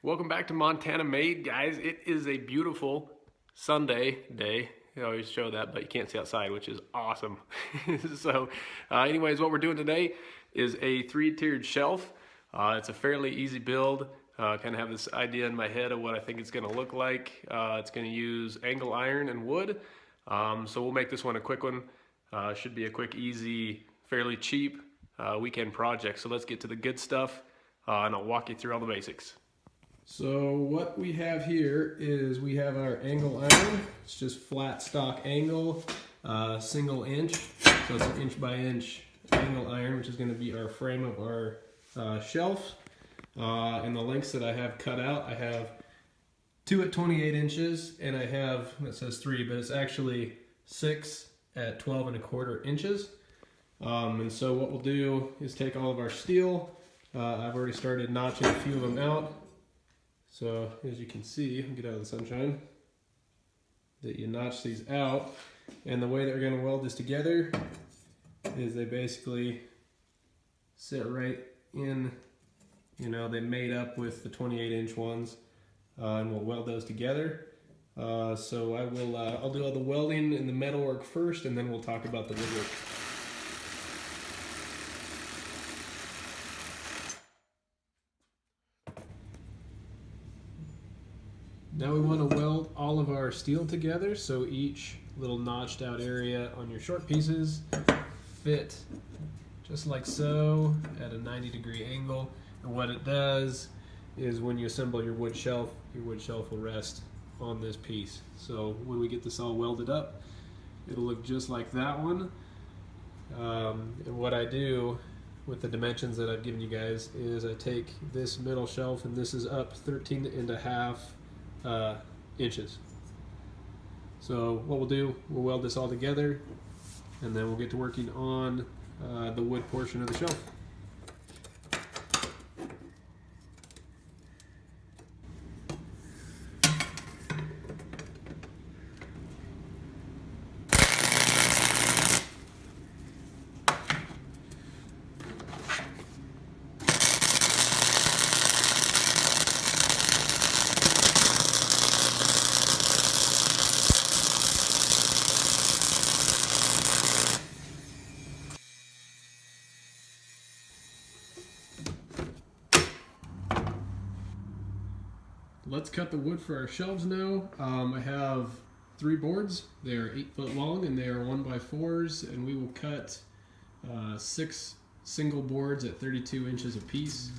Welcome back to Montana Made, guys. It is a beautiful Sunday day. I always show that, but you can't see outside, which is awesome. Anyways, what we're doing today is a three-tiered shelf. It's a fairly easy build. Kind of have this idea in my head of what I think it's going to look like. It's going to use angle iron and wood. So we'll make this one a quick one. Should be a quick, easy, fairly cheap weekend project. So let's get to the good stuff, and I'll walk you through all the basics. So what we have here is we have our angle iron. It's just flat stock angle, single inch. So it's an inch by inch angle iron, which is going to be our frame of our shelf. And the lengths that I have cut out, I have 2 at 28 inches, and I have, it says 3, but it's actually 6 at 12 1/4 inches. And so what we'll do is take all of our steel. I've already started notching a few of them out. So as you can see, get out of the sunshine, that you notch these out, and the way that we're going to weld this together is they basically sit right in, they made up with the 28-inch ones, and we'll weld those together. So I'll do all the welding and the metal work first, and then we'll talk about the woodwork. Now we want to weld all of our steel together, so each little notched out area on your short pieces fit just like so at a 90-degree angle. And what it does is when you assemble your wood shelf will rest on this piece. So when we get this all welded up, it'll look just like that one. And what I do with the dimensions that I've given you guys is I take this middle shelf, and this is up 13.5 inches. So what we'll do, we'll weld this all together, and then we'll get to working on the wood portion of the shelf. Let's cut the wood for our shelves now. I have 3 boards. They are 8 foot long, and they are 1x4s, and we will cut 6 single boards at 32 inches apiece.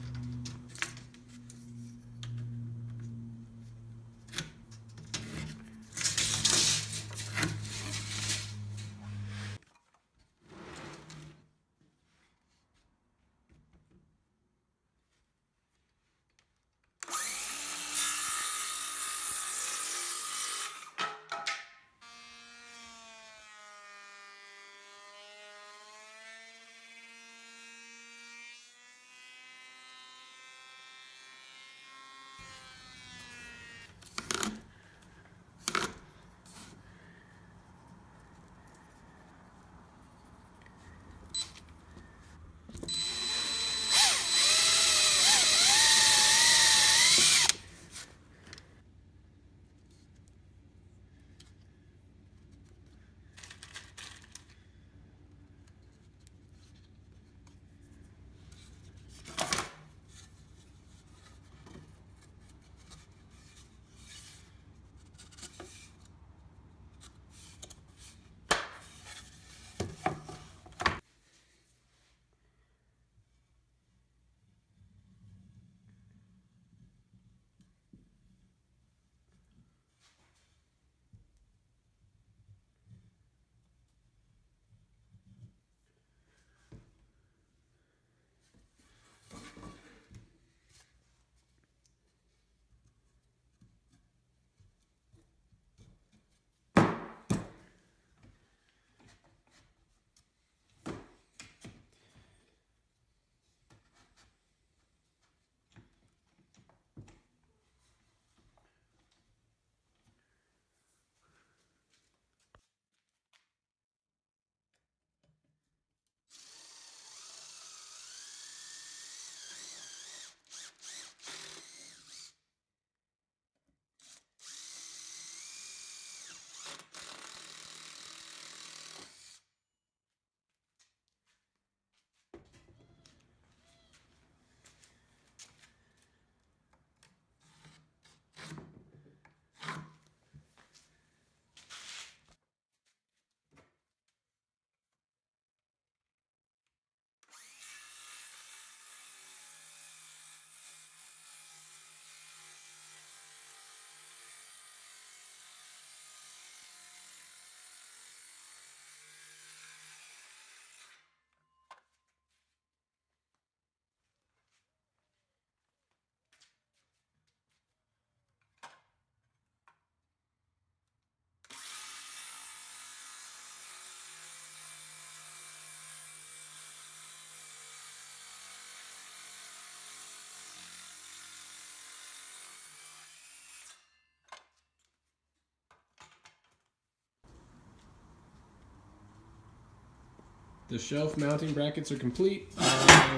the shelf mounting brackets are complete.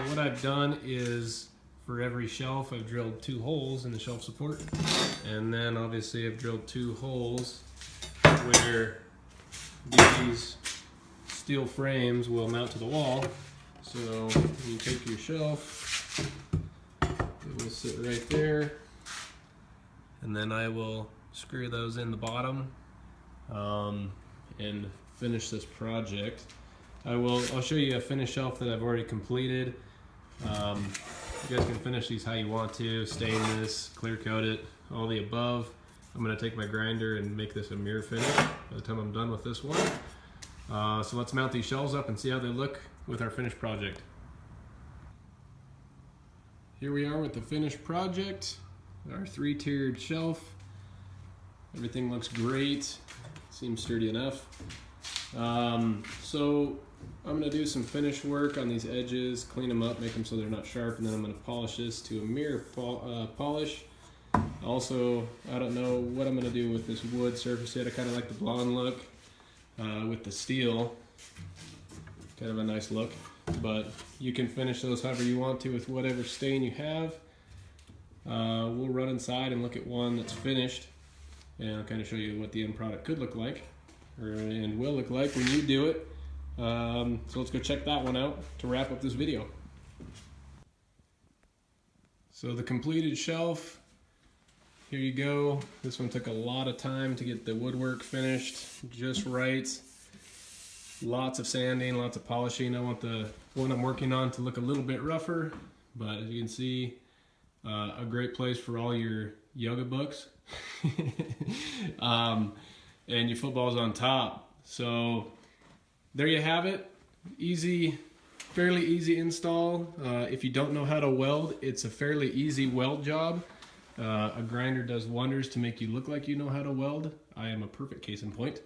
What I've done is for every shelf I've drilled 2 holes in the shelf support, and then obviously I've drilled 2 holes where these steel frames will mount to the wall. So you take your shelf, it will sit right there, and then I will screw those in the bottom and finish this project. I'll show you a finished shelf that I've already completed. You guys can finish these how you want to, stain this, clear coat it, all the above. I'm going to take my grinder and make this a mirror finish by the time I'm done with this one. So let's mount these shelves up and see how they look with our finished project. Here we are with the finished project, our 3-tiered shelf. Everything looks great, seems sturdy enough. So I'm going to do some finish work on these edges, clean them up, make them so they're not sharp, and then I'm going to polish this to a mirror polish. Also, I don't know what I'm going to do with this wood surface yet. I kind of like the blonde look with the steel. Kind of a nice look, but you can finish those however you want to with whatever stain you have. We'll run inside and look at one that's finished, and I'll kind of show you what the end product could look like, and will look like when you do it. So let's go check that one out to wrap up this video. So the completed shelf, here you go. This one took a lot of time to get the woodwork finished just right. Lots of sanding, lots of polishing. I want the one I'm working on to look a little bit rougher, but as you can see, a great place for all your yoga books. And your football's on top. So there you have it. Easy, fairly easy install. If you don't know how to weld, it's a fairly easy weld job. A grinder does wonders to make you look like you know how to weld. I am a perfect case in point.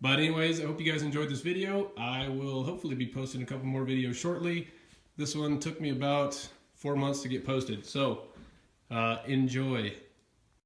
But anyways, I hope you guys enjoyed this video. I will hopefully be posting a couple more videos shortly. This one took me about 4 months to get posted, so enjoy.